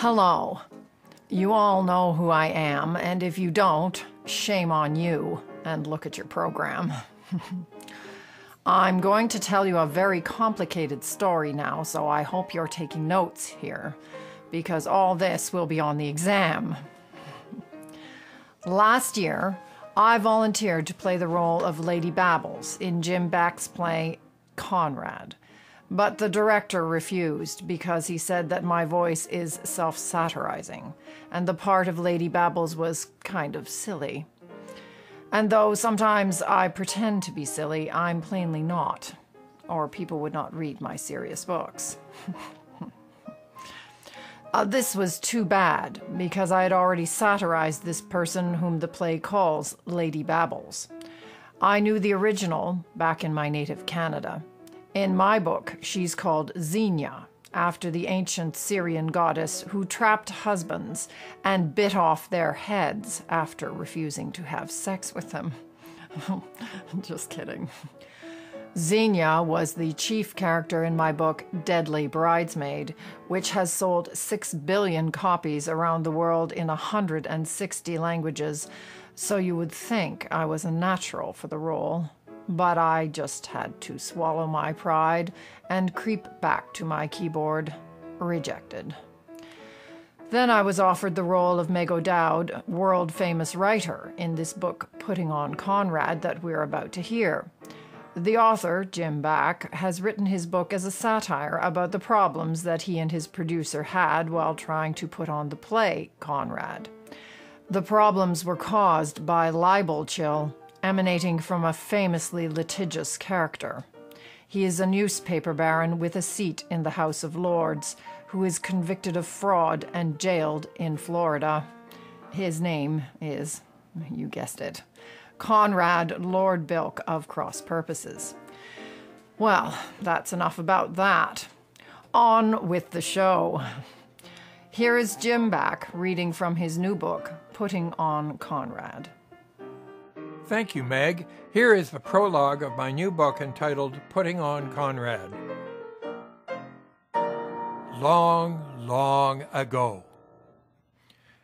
Hello. You all know who I am, and if you don't, shame on you, and look at your program. I'm going to tell you a very complicated story now, so I hope you're taking notes here, because all this will be on the exam. Last year, I volunteered to play the role of Lady Babbles in Jim Bacque's play Conrad. But the director refused because he said that my voice is self-satirizing, and the part of Lady Babbles was kind of silly. And though sometimes I pretend to be silly, I'm plainly not, or people would not read my serious books. This was too bad, because I had already satirized this person whom the play calls Lady Babbles. I knew the original back in my native Canada. In my book, she's called Xenia, after the ancient Syrian goddess who trapped husbands and bit off their heads after refusing to have sex with them. Just kidding. Xenia was the chief character in my book Deadly Bridesmaid, which has sold 6 billion copies around the world in 160 languages, so you would think I was a natural for the role. But I just had to swallow my pride and creep back to my keyboard, rejected. Then I was offered the role of Meg O'Dowd, world-famous writer, in this book Putting on Conrad that we're about to hear. The author, Jim Bacque, has written his book as a satire about the problems that he and his producer had while trying to put on the play Conrad. The problems were caused by libel chill, emanating from a famously litigious character. He is a newspaper baron with a seat in the House of Lords, who is convicted of fraud and jailed in Florida. His name is, you guessed it, Conrad Lord Bilk of Cross Purposes. Well, that's enough about that. On with the show. Here is Jim Bacque reading from his new book, Putting on Conrad. Thank you, Meg. Here is the prologue of my new book entitled Putting on Conrad. Long, long ago.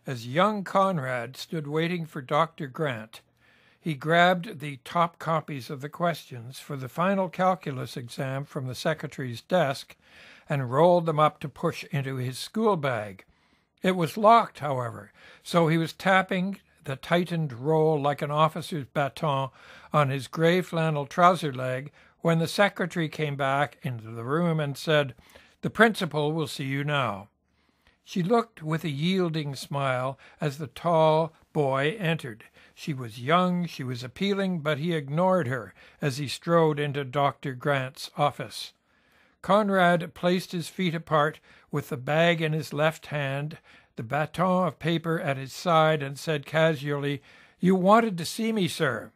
As young Conrad stood waiting for Dr. Grant, he grabbed the top copies of the questions for the final calculus exam from the secretary's desk and rolled them up to push into his school bag. It was locked, however, so he was tapping the tightened roll like an officer's baton on his gray flannel trouser leg when the secretary came back into the room and said, "The principal will see you now." She looked with a yielding smile as the tall boy entered. She was young, she was appealing, but he ignored her as he strode into Dr. Grant's office. Conrad placed his feet apart with the bag in his left hand, the baton of paper at his side, and said casually, "You wanted to see me, sir."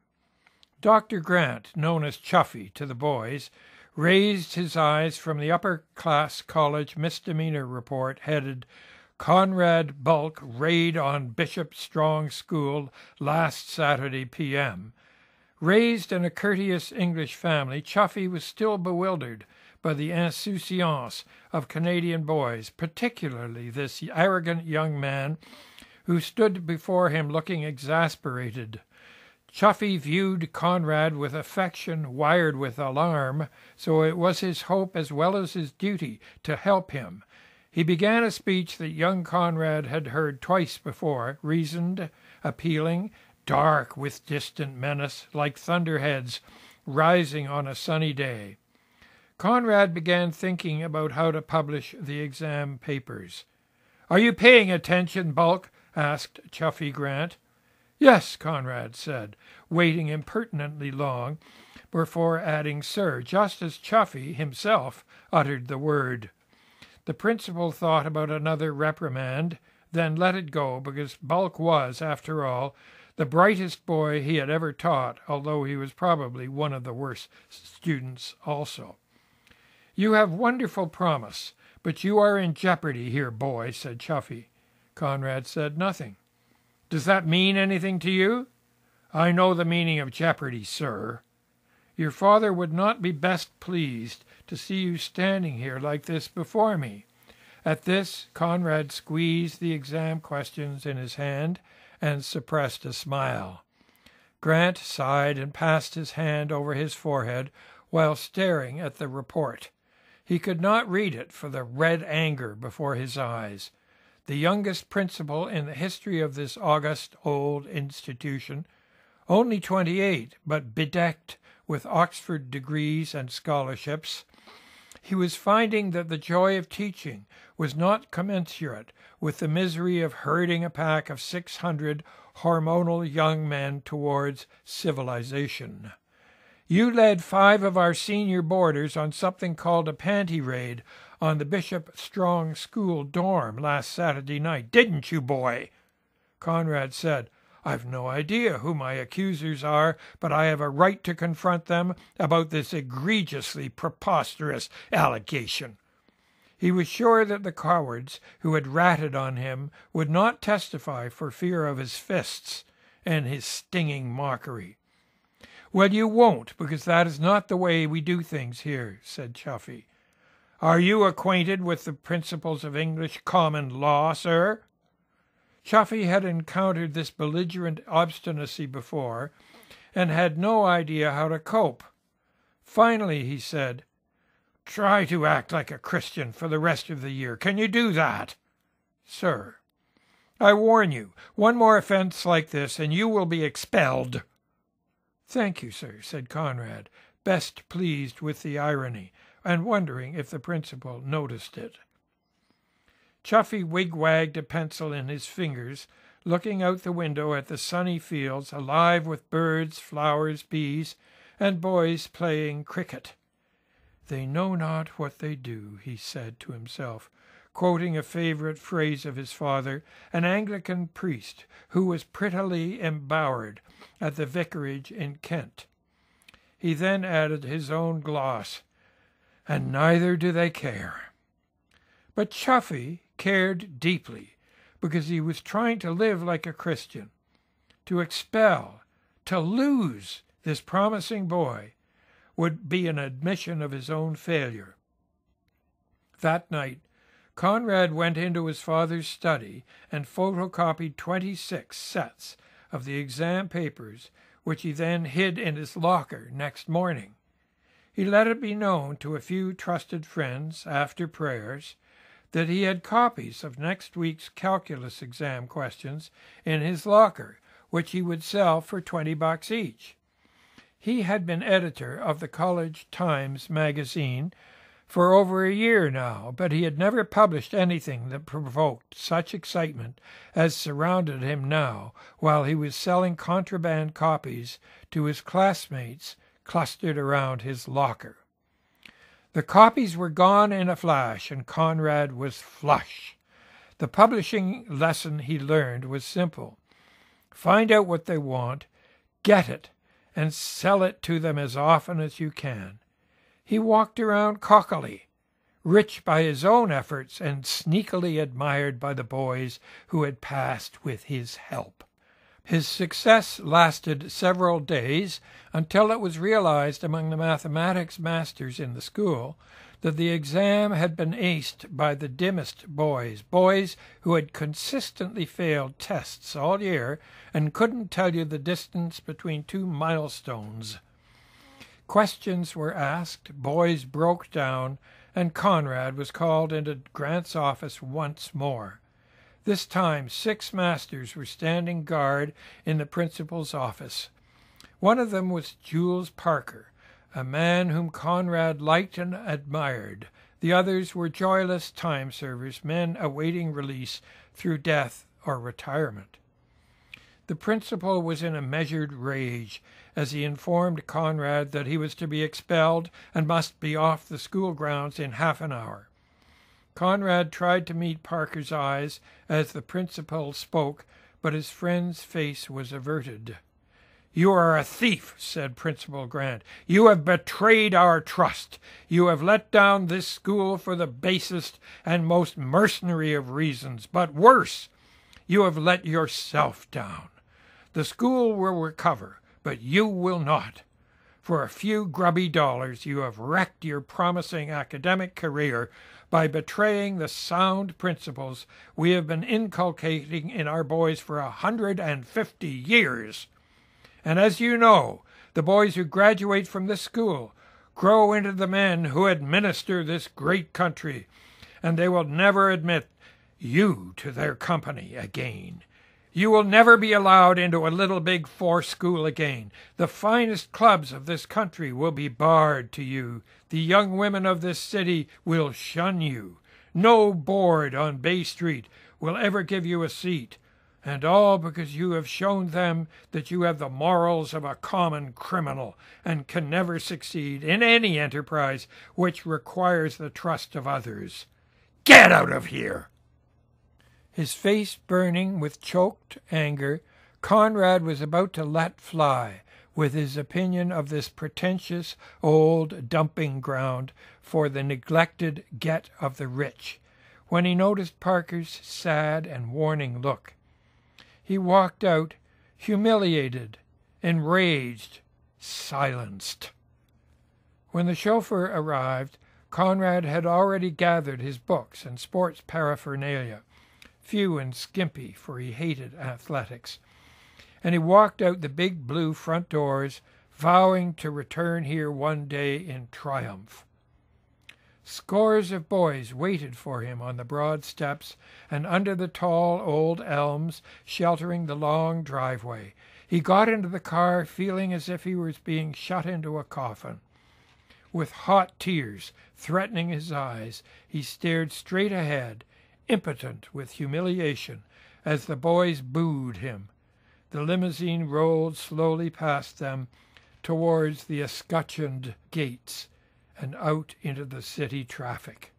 Dr. Grant, known as Chuffy to the boys, raised his eyes from the upper-class college misdemeanor report headed Conrad Bulk Raid on Bishop Strong School last Saturday p.m. Raised in a courteous English family, Chuffy was still bewildered by the insouciance of Canadian boys, particularly this arrogant young man who stood before him looking exasperated. Chuffy viewed Conrad with affection wired with alarm, so it was his hope as well as his duty to help him. He began a speech that young Conrad had heard twice before, reasoned, appealing, dark with distant menace, like thunderheads rising on a sunny day. Conrad began thinking about how to publish the exam papers. "Are you paying attention, Bulk?" asked Chuffy Grant. "Yes," Conrad said, waiting impertinently long before adding "sir," just as Chuffy himself uttered the word. The principal thought about another reprimand, then let it go, because Bulk was, after all, the brightest boy he had ever taught, although he was probably one of the worst students also. "You have wonderful promise, but you are in jeopardy here, boy," said Chuffy. Conrad said nothing. "Does that mean anything to you?" "I know the meaning of jeopardy, sir." "Your father would not be best pleased to see you standing here like this before me. At this, Conrad squeezed the exam questions in his hand and suppressed a smile. Grant sighed and passed his hand over his forehead while staring at the report. He could not read it for the red anger before his eyes. The youngest principal in the history of this august old institution, only 28, but bedecked with Oxford degrees and scholarships, he was finding that the joy of teaching was not commensurate with the misery of herding a pack of 600 hormonal young men towards civilization. You led 5 of our senior boarders on something called a panty raid on the Bishop Strong School dorm last Saturday night, didn't you, boy? Conrad said, I've no idea who my accusers are, but I have a right to confront them about this egregiously preposterous allegation. He was sure that the cowards who had ratted on him would not testify for fear of his fists and his stinging mockery. Well, you won't, because that is not the way we do things here, said Chuffy. Are you acquainted with the principles of English common law, sir? Chuffy had encountered this belligerent obstinacy before, and had no idea how to cope. Finally, he said, Try to act like a Christian for the rest of the year. Can you do that? Sir, I warn you, one more offense like this, and you will be expelled. Thank you, sir, said Conrad, best pleased with the irony, and wondering if the principal noticed it. Chuffy wigwagged a pencil in his fingers, looking out the window at the sunny fields alive with birds, flowers, bees, and boys playing cricket. They know not what they do, he said to himself, quoting a favourite phrase of his father, an Anglican priest who was prettily embowered at the vicarage in Kent. He then added his own gloss, and neither do they care. But Chuffy cared deeply, because he was trying to live like a Christian. To expel, to lose this promising boy would be an admission of his own failure. That night, Conrad went into his father's study and photocopied 26 sets of the exam papers, which he then hid in his locker next morning. He let it be known to a few trusted friends, after prayers, that he had copies of next week's calculus exam questions in his locker, which he would sell for $20 each. He had been editor of the College Times magazine for over a year now, but he had never published anything that provoked such excitement as surrounded him now while he was selling contraband copies to his classmates clustered around his locker. The copies were gone in a flash, and Conrad was flush. The publishing lesson he learned was simple. Find out what they want, get it, and sell it to them as often as you can. He walked around cockily, rich by his own efforts and sneakily admired by the boys who had passed with his help. His success lasted several days until it was realized among the mathematics masters in the school that the exam had been aced by the dimmest boys who had consistently failed tests all year and couldn't tell you the distance between 2 milestones. Questions were asked, boys broke down, and Conrad was called into Grant's office once more. This time 6 masters were standing guard in the principal's office. One of them was Jules Parker, a man whom Conrad liked and admired. The others were joyless time servers, men awaiting release through death or retirement. The principal was in a measured rage as he informed Conrad that he was to be expelled and must be off the school grounds in half an hour. Conrad tried to meet Parker's eyes as the principal spoke, but his friend's face was averted. "You are a thief," said Principal Grant. "You have betrayed our trust. You have let down this school for the basest and most mercenary of reasons. But worse, you have let yourself down. The school will recover, but you will not. For a few grubby dollars you have wrecked your promising academic career by betraying the sound principles we have been inculcating in our boys for 150 years. And as you know, the boys who graduate from this school grow into the men who administer this great country, and they will never admit you to their company again. You will never be allowed into a little Big Four school again. The finest clubs of this country will be barred to you. The young women of this city will shun you. No board on Bay Street will ever give you a seat. And all because you have shown them that you have the morals of a common criminal and can never succeed in any enterprise which requires the trust of others. Get out of here! His face burning with choked anger, Conrad was about to let fly with his opinion of this pretentious old dumping ground for the neglected get of the rich, when he noticed Parker's sad and warning look. He walked out, humiliated, enraged, silenced. When the chauffeur arrived, Conrad had already gathered his books and sports paraphernalia, few and skimpy, for he hated athletics, and he walked out the big blue front doors, vowing to return here one day in triumph. Scores of boys waited for him on the broad steps and under the tall old elms sheltering the long driveway. He got into the car feeling as if he was being shut into a coffin. With hot tears threatening his eyes, he stared straight ahead, impotent with humiliation, as the boys booed him. The limousine rolled slowly past them towards the escutcheoned gates and out into the city traffic.